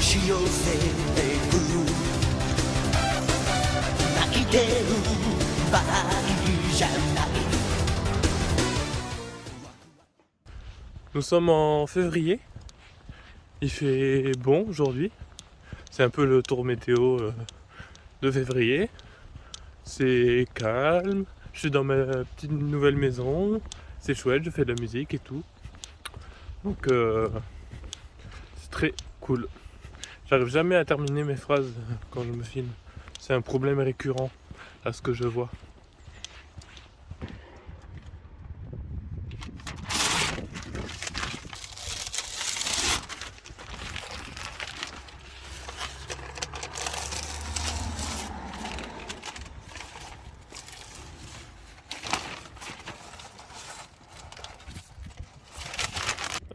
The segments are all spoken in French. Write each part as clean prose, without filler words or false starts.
し寄せてく泣いてる場合じゃない。 Nous sommes en février, il fait bon aujourd'hui, c'est un peu le tour météo de février, c'est calme, je suis dans ma petite nouvelle maison, c'est chouette, je fais de la musique et tout, donc c'est très cool. J'arrive jamais à terminer mes phrases quand je me filme, c'est un problème récurrent à ce que je vois.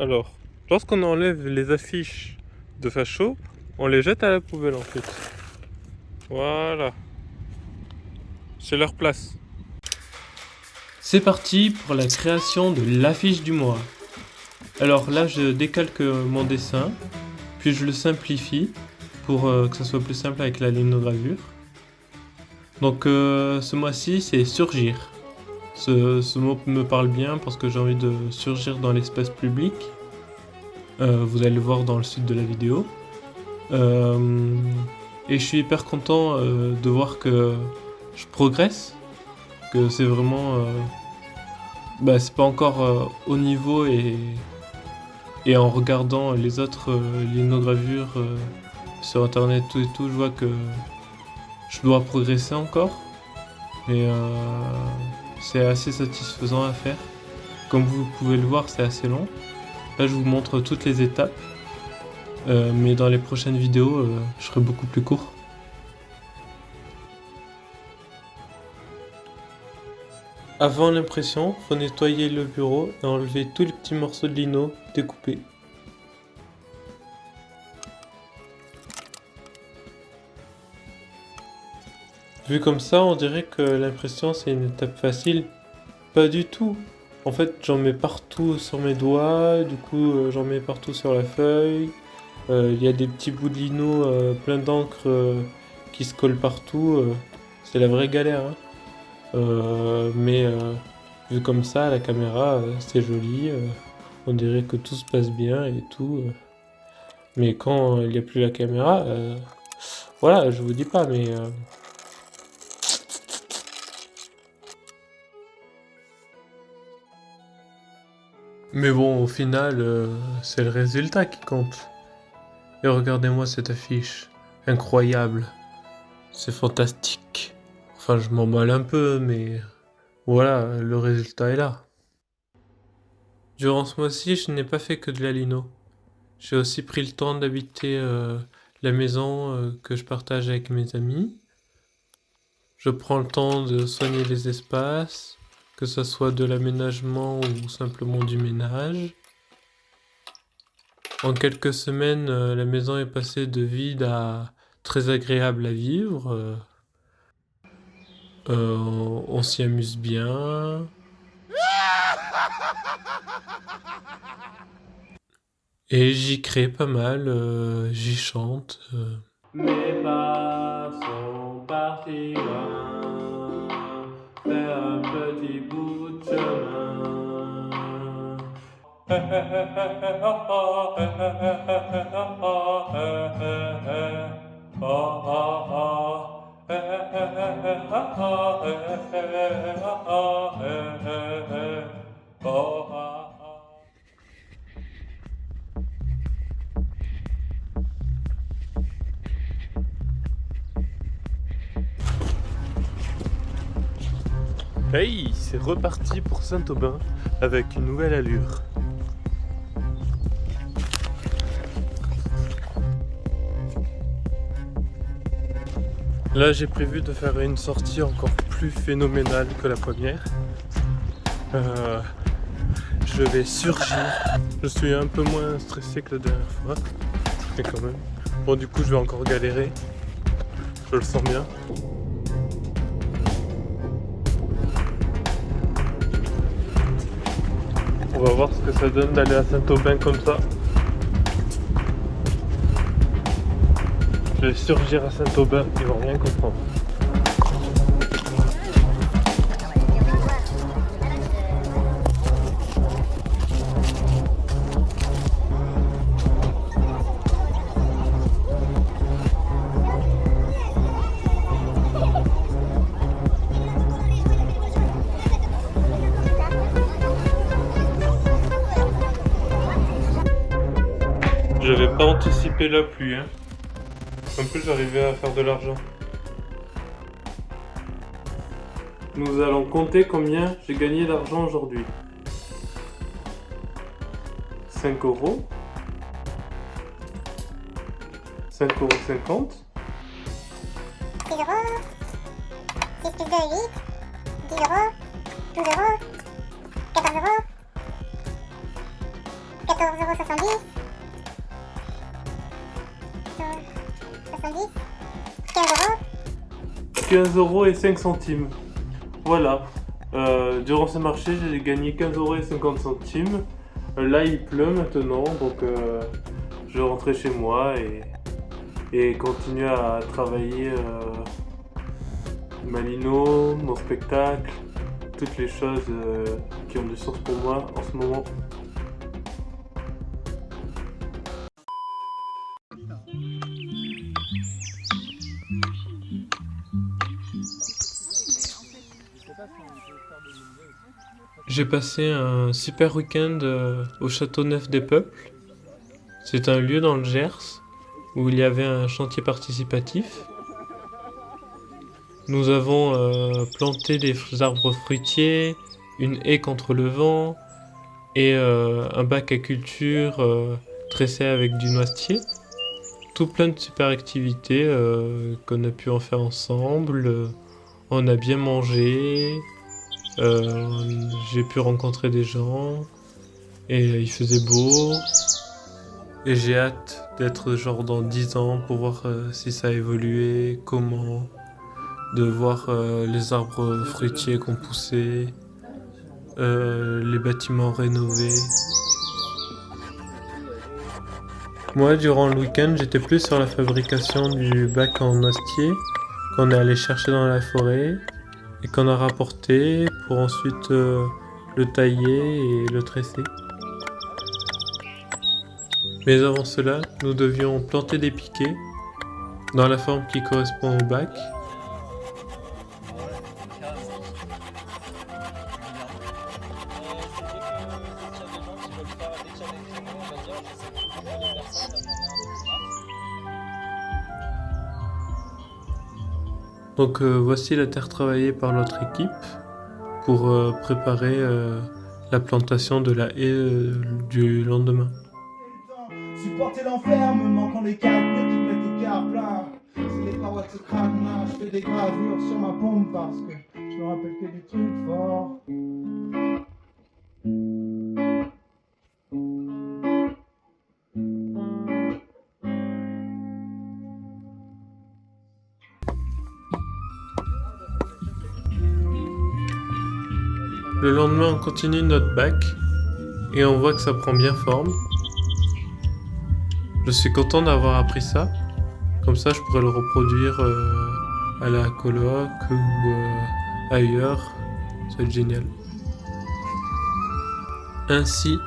Alors, lorsqu'on enlève les affiches de facho, on les jette à la poubelle en fait. Voilà. C'est leur place. C'est parti pour la création de l'affiche du mois. Alors là, je décalque mon dessin, puis je le simplifie pour que ça soit plus simple avec la linogravure. Donc ce mois-ci, c'est surgir. Ce mot me parle bien parce que j'ai envie de surgir dans l'espace public. Vous allez le voir dans le sud de la vidéo. Et je suis hyper content de voir que je progresse. Que c'est vraiment... c'est pas encore au niveau et en regardant les autres linogravures sur internet tout et tout, je vois que je dois progresser encore. Mais c'est assez satisfaisant à faire. Comme vous pouvez le voir, c'est assez long. Là, je vous montre toutes les étapes. Mais dans les prochaines vidéos, je serai beaucoup plus court. Avant l'impression, faut nettoyer le bureau et enlever tous les petits morceaux de lino découpés. Vu comme ça, on dirait que l'impression c'est une étape facile. Pas du tout. En fait, j'en mets partout sur mes doigts, du coup j'en mets partout sur la feuille. Il y a des petits bouts de lino plein d'encre qui se collent partout. C'est la vraie galère. Mais vu comme ça à la caméra, c'est joli. On dirait que tout se passe bien et tout. Mais quand il n'y a plus la caméra, voilà, je vous dis pas, mais... Mais bon, au final, c'est le résultat qui compte. Et regardez-moi cette affiche, incroyable, c'est fantastique. Enfin, je m'emballe un peu, mais voilà, le résultat est là. Durant ce mois-ci, je n'ai pas fait que de la lino. J'ai aussi pris le temps d'habiter la maison que je partage avec mes amis. Je prends le temps de soigner les espaces, que ce soit de l'aménagement ou simplement du ménage. En quelques semaines, la maison est passée de vide à très agréable à vivre. On s'y amuse bien. Et j'y crée pas mal, j'y chante. Mes pas sont partis loin, faire un petit bout de chemin. Hey, c'est reparti pour Saint-Aubin avec une nouvelle allure. Là, j'ai prévu de faire une sortie encore plus phénoménale que la première. Je vais surgir. Je suis un peu moins stressé que la dernière fois, mais quand même. Bon, du coup, je vais encore galérer. Je le sens bien. On va voir ce que ça donne d'aller à Saint-Aubin comme ça. Je vais surgir à Saint-Aubin, ils vont rien comprendre. J'avais pas anticipé la pluie, hein. En plus, j'arrivais à faire de l'argent. Nous allons compter combien j'ai gagné d'argent aujourd'hui. 5 €. 5,50 €. 6 euros, 6 plus 2, 8, 10 euros, 12 euros, 14 euros, 14,70 €, 70, 15 euros. 15,05 €. Voilà. Durant ce marché, j'ai gagné 15,50 €. Là, il pleut maintenant, donc je vais rentrer chez moi et continuer à travailler ma lino, mon spectacle, toutes les choses qui ont du sens pour moi en ce moment. J'ai passé un super week-end au Châteauneuf des Peuples. C'est un lieu dans le Gers où il y avait un chantier participatif. Nous avons planté des arbres fruitiers, une haie contre le vent et un bac à culture tressé avec du noisetier. Tout plein de super activités qu'on a pu en faire ensemble. On a bien mangé. J'ai pu rencontrer des gens et il faisait beau et j'ai hâte d'être genre dans 10 ans pour voir si ça a évolué, comment, de voir les arbres fruitiers qu'on poussait, les bâtiments rénovés. Moi, durant le week-end, j'étais plus sur la fabrication du bac en noisetier qu'on est allé chercher dans la forêt et qu'on a rapporté pour ensuite le tailler et le tresser. Mais avant cela, nous devions planter des piquets dans la forme qui correspond au bac. Donc voici la terre travaillée par notre équipe pour préparer la plantation de la haie du lendemain. Supporter l'enfer, me manquant les quatre murs qui mettent au quart plein. C'est les parois qui se craquent là, je fais des gravures sur ma pompe parce que je me rappelle que des trucs forts. Le lendemain, on continue notre bac et on voit que ça prend bien forme. Je suis content d'avoir appris ça. Comme ça, je pourrais le reproduire à la coloc ou ailleurs. Ça va être génial. Ainsi,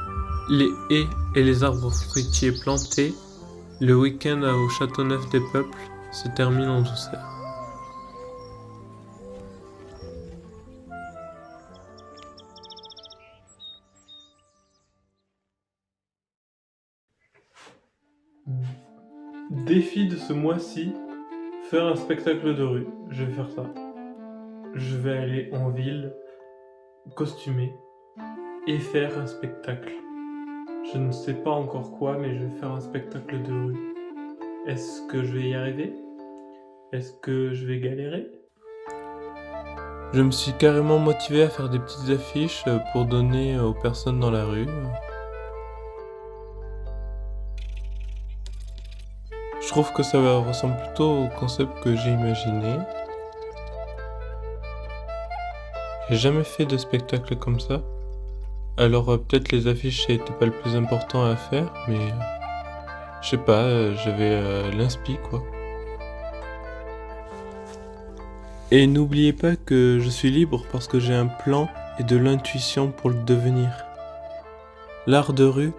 les haies et les arbres fruitiers plantés, le week-end au Châteauneuf des Peuples se termine en douceur. Défi de ce mois-ci, faire un spectacle de rue. Je vais faire ça. Je vais aller en ville, costumé, et faire un spectacle. Je ne sais pas encore quoi, mais je vais faire un spectacle de rue. Est-ce que je vais y arriver? Est-ce que je vais galérer? Je me suis carrément motivé à faire des petites affiches pour donner aux personnes dans la rue. Je trouve que ça ressemble plutôt au concept que j'ai imaginé. J'ai jamais fait de spectacle comme ça. Alors peut-être les affiches c'était pas le plus important à faire, mais je sais pas, j'avais l'inspi quoi. Et n'oubliez pas que je suis libre parce que j'ai un plan et de l'intuition pour le devenir. L'art de rue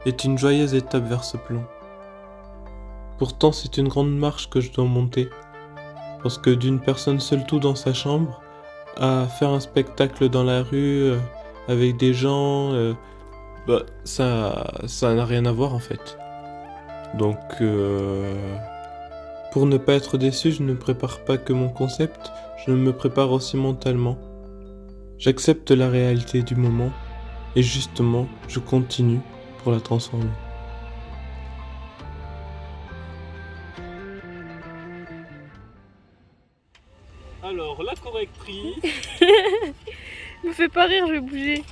est une joyeuse étape vers ce plan. Pourtant, c'est une grande marche que je dois monter. Parce que d'une personne seule tout dans sa chambre, à faire un spectacle dans la rue, avec des gens, ça n'a rien à voir en fait. Donc, pour ne pas être déçu, je ne prépare pas que mon concept, je me prépare aussi mentalement. J'accepte la réalité du moment, et justement, je continue pour la transformer. Alors, la correctrice. Me fais pas rire, je vais bouger.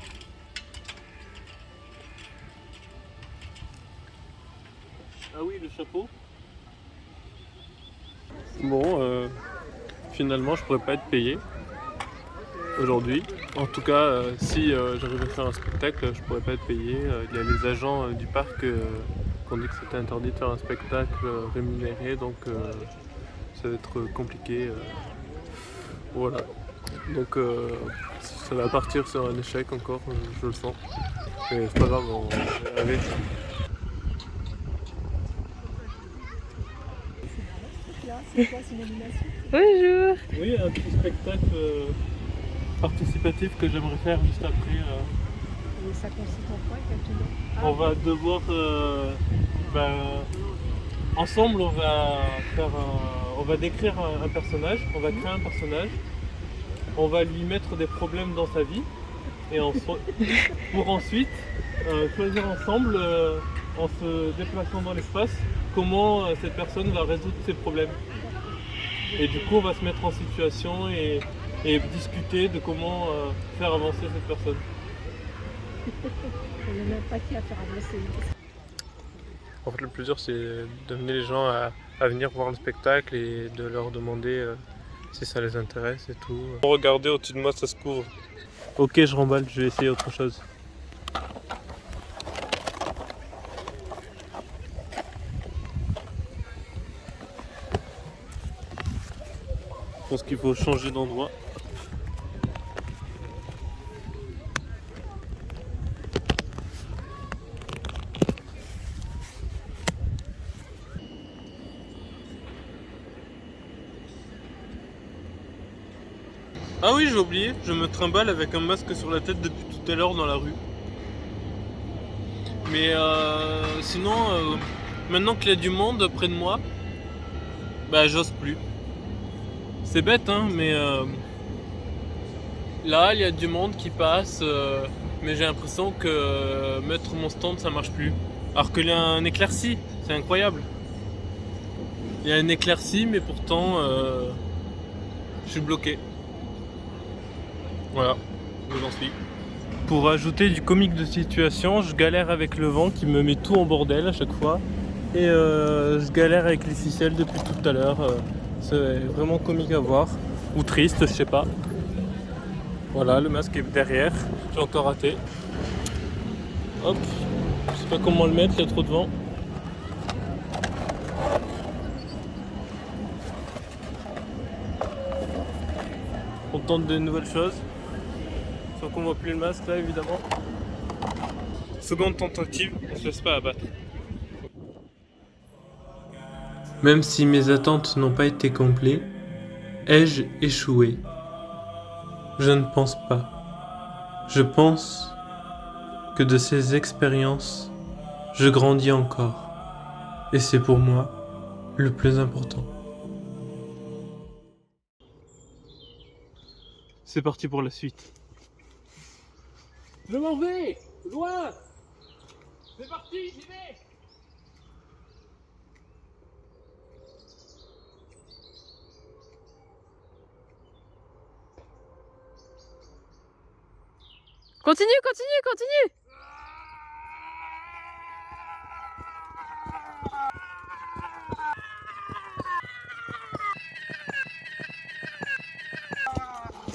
Ah oui, le chapeau. Bon, finalement, je pourrais pas être payé aujourd'hui. En tout cas, si j'arrive à faire un spectacle, je pourrais pas être payé. Il y a les agents du parc qui ont dit que c'était interdit de faire un spectacle rémunéré, donc ça va être compliqué. Voilà. Donc ça va partir sur un échec encore, je le sens. Mais c'est pas grave, on va aller. Bonjour. Oui, un petit spectacle participatif que j'aimerais faire juste après. Et ça consiste en quoi exactement? On va devoir ensemble on va décrire un personnage, on va créer un personnage, on va lui mettre des problèmes dans sa vie et pour ensuite choisir ensemble en se déplaçant dans l'espace comment cette personne va résoudre ses problèmes. Et du coup on va se mettre en situation et discuter de comment faire avancer cette personne. Il n'y a même pas qui à faire avancer. En fait, le plus dur, c'est d'amener les gens à venir voir le spectacle et de leur demander si ça les intéresse et tout. Regardez au-dessus de moi, ça se couvre. Ok, je remballe, je vais essayer autre chose. Je pense qu'il faut changer d'endroit. Ah oui, j'ai oublié, je me trimballe avec un masque sur la tête depuis tout à l'heure dans la rue. Mais sinon, maintenant qu'il y a du monde près de moi, bah j'ose plus. C'est bête hein, mais là il y a du monde qui passe, mais j'ai l'impression que mettre mon stand ça marche plus. Alors qu'il y a un éclairci, c'est incroyable. Il y a un éclairci mais pourtant je suis bloqué. Voilà, où j'en suis. Pour ajouter du comique de situation, je galère avec le vent qui me met tout en bordel à chaque fois. Et je galère avec les ficelles depuis tout à l'heure. C'est vraiment comique à voir. Ou triste, je sais pas. Voilà, le masque est derrière. J'ai encore raté. Hop, je sais pas comment le mettre, il y a trop de vent. On tente de nouvelles choses. Sauf qu'on voit plus le masque là évidemment. Seconde tentative, on se laisse pas abattre. Même si mes attentes n'ont pas été complètes, ai-je échoué? Je ne pense pas. Je pense que de ces expériences, je grandis encore. Et c'est pour moi le plus important. C'est parti pour la suite. Je m'en vais! Loin! C'est parti, j'y vais! Continue, continue, continue.